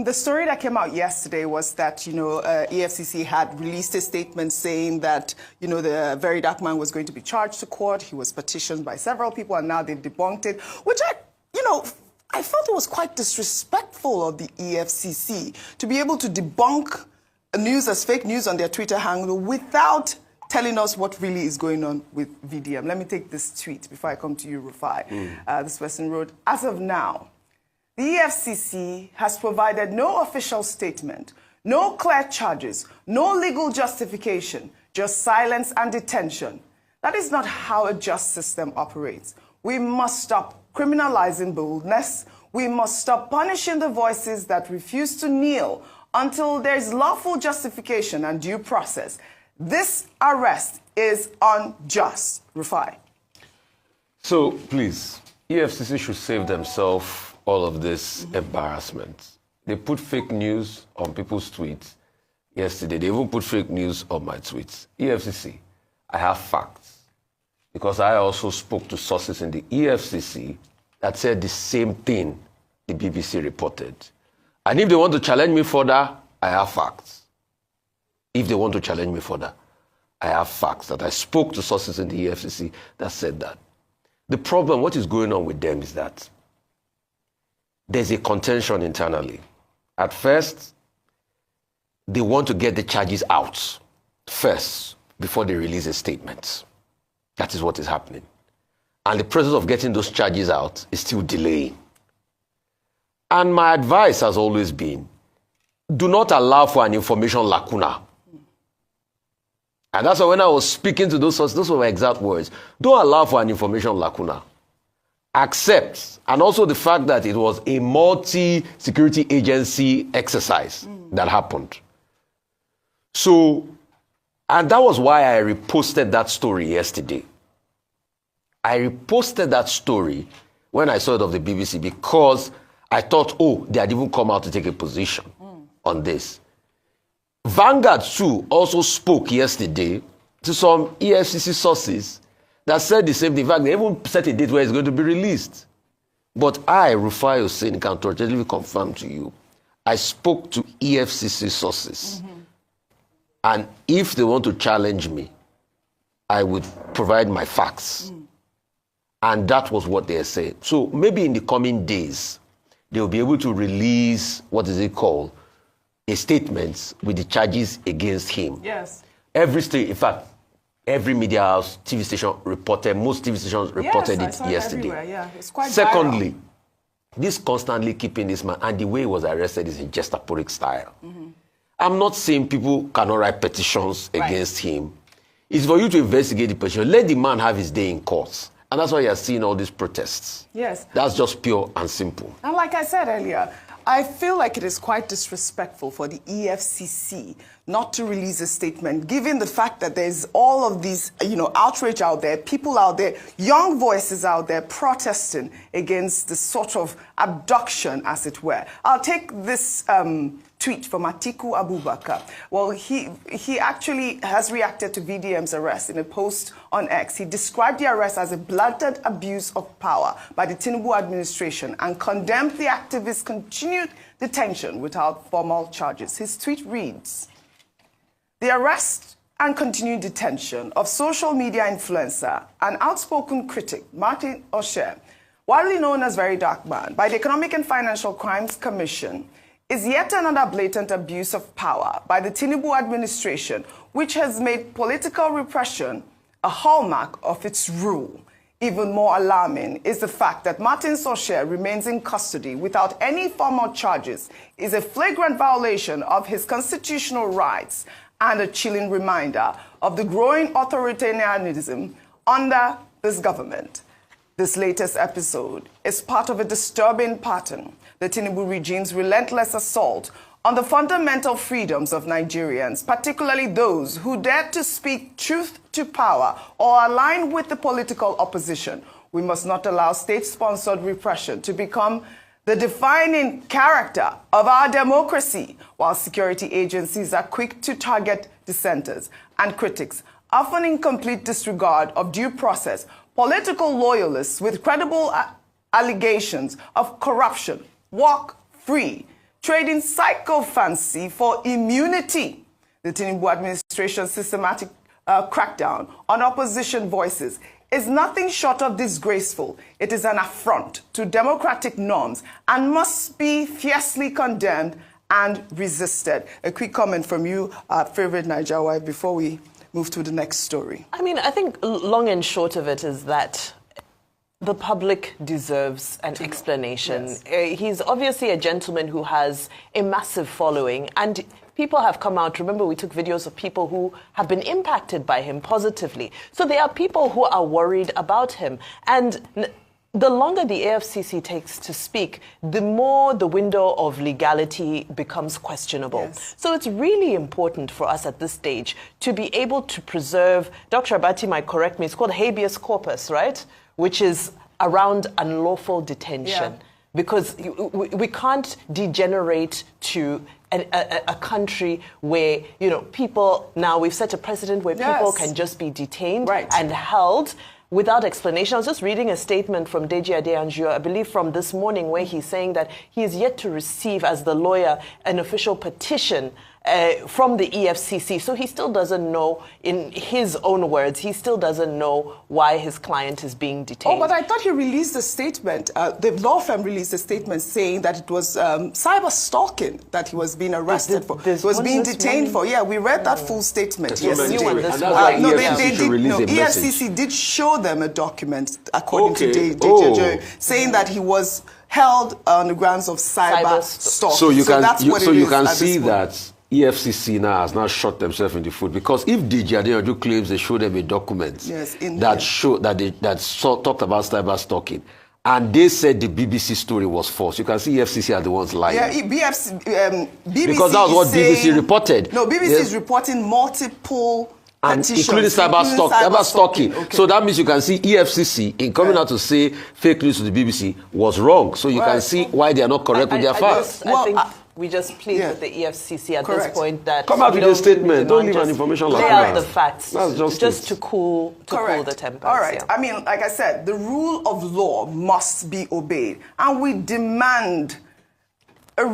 the story that came out yesterday was that, EFCC had released a statement saying that, the very dark man was going to be charged to court. He was petitioned by several people, and now they've debunked it, which I felt it was quite disrespectful of the EFCC to be able to debunk news as fake news on their Twitter handle without telling us what really is going on with VDM. Let me take this tweet before I come to you, Rufai. This person wrote, as of now, the EFCC has provided no official statement, no clear charges, no legal justification, just silence and detention. That is not how a just system operates. We must stop criminalizing boldness. We must stop punishing the voices that refuse to kneel until there is lawful justification and due process. This arrest is unjust. Rufai. So, please, EFCC should save themselves all of this embarrassment. They put fake news on people's tweets yesterday. They even put fake news on my tweets. EFCC, I have facts. Because I also spoke to sources in the EFCC that said the same thing the BBC reported. And if they want to challenge me further, I have facts. If they want to challenge me further, I have facts that I spoke to sources in the EFCC that said that. The problem, what is going on with them is that there's a contention internally. At first, they want to get the charges out first before they release a statement. That is what is happening. And the process of getting those charges out is still delaying. And my advice has always been, do not allow for an information lacuna. And that's why when I was speaking to those sources, those were my exact words. Don't allow for an information lacuna. Accept, and also the fact that it was a multi-security agency exercise that happened. So, and that was why I reposted that story yesterday. I reposted that story when I saw it of the BBC because I thought, oh, they had even come out to take a position on this. Vanguard too also spoke yesterday to some EFCC sources that said the same thing. In fact, they even set a date where it's going to be released. But I, Rufai Hussain, can totally confirm to you, I spoke to EFCC sources. And if they want to challenge me, I would provide my facts. And that was what they said. So maybe in the coming days, they'll be able to release, what is it called, a statement with the charges against him. Yes. Every state, in fact, every media house, TV station reported, most TV stations reported it yesterday. Yeah. It's quite Secondly, viral. this constantly keeping this man, and the way he was arrested is in gestaporic style. I'm not saying people cannot write petitions against him. It's for you to investigate the petition. Let the man have his day in court. And that's why you're seeing all these protests. Yes. That's just pure and simple. And like I said earlier, I feel like it is quite disrespectful for the EFCC not to release a statement, given the fact that there's all of these, outrage out there, people out there, young voices out there protesting against the sort of abduction, as it were. I'll take this tweet from Atiku Abubakar. Well, he actually has reacted to VDM's arrest in a post on X. He described the arrest as a blatant abuse of power by the Tinubu administration and condemned the activists' continued detention without formal charges. His tweet reads, "The arrest and continued detention of social media influencer and outspoken critic Martin Osher, widely known as Very Dark Man, by the Economic and Financial Crimes Commission, is yet another blatant abuse of power by the Tinubu administration, which has made political repression a hallmark of its rule. Even more alarming is the fact that Martin Osher remains in custody without any formal charges, is a flagrant violation of his constitutional rights and a chilling reminder of the growing authoritarianism under this government. This latest episode is part of a disturbing pattern, the Tinubu regime's relentless assault on the fundamental freedoms of Nigerians, particularly those who dare to speak truth to power or align with the political opposition. We must not allow state-sponsored repression to become the defining character of our democracy, while security agencies are quick to target dissenters and critics, often in complete disregard of due process. Political loyalists with credible allegations of corruption walk free. trading psychophancy for immunity. The Tinubu administration's systematic crackdown on opposition voices is nothing short of disgraceful. It is an affront to democratic norms and must be fiercely condemned and resisted. A quick comment from you, favorite Naija wife, before we move to the next story. I mean, I think long and short of it is that the public deserves an explanation. Yes. He's obviously a gentleman who has a massive following, and people have come out. Remember, we took videos of people who have been impacted by him positively. So there are people who are worried about him. And the longer the AFCC takes to speak, the more the window of legality becomes questionable. Yes. So it's really important for us at this stage to be able to preserve, Dr. Abati might correct me, it's called habeas corpus, right? Which is around unlawful detention. Yeah. Because we can't degenerate to a country where, you know, people, now we've set a precedent where people can just be detained and held without explanation. I was just reading a statement from Deji Adeyanju, I believe from this morning, where he's saying that he is yet to receive, as the lawyer, an official petition from the EFCC. So he still doesn't know, in his own words, he still doesn't know why his client is being detained. Oh, but I thought he released a statement. The law firm released a statement saying that it was cyber stalking that he was being arrested for. He was being detained for. Yeah, we read that full statement yesterday. No, they did. No, EFCC did show them a document, according to Deji, saying that he was held on the grounds of cyber stalking. So you can, that's what so it you is can at see this point. that EFCC now has not shot themselves in the foot, because if Deji Adeyanju claims they showed them a document that talked about cyber stalking, and they said the BBC story was false, you can see EFCC are the ones lying. Yeah, BBC because that was what BBC reported. No, BBC is reporting multiple and petitions, including cyber stalking. Okay. So that means you can see EFCC in coming out to say fake news to the BBC was wrong. So you can see why they are not correct with their facts. I think we just plead with the EFCC at this point that come out with a statement. Don't leave an information like that. Lay out the facts. That's just to cool the tempers. All right. I mean, like I said, the rule of law must be obeyed, and we demand a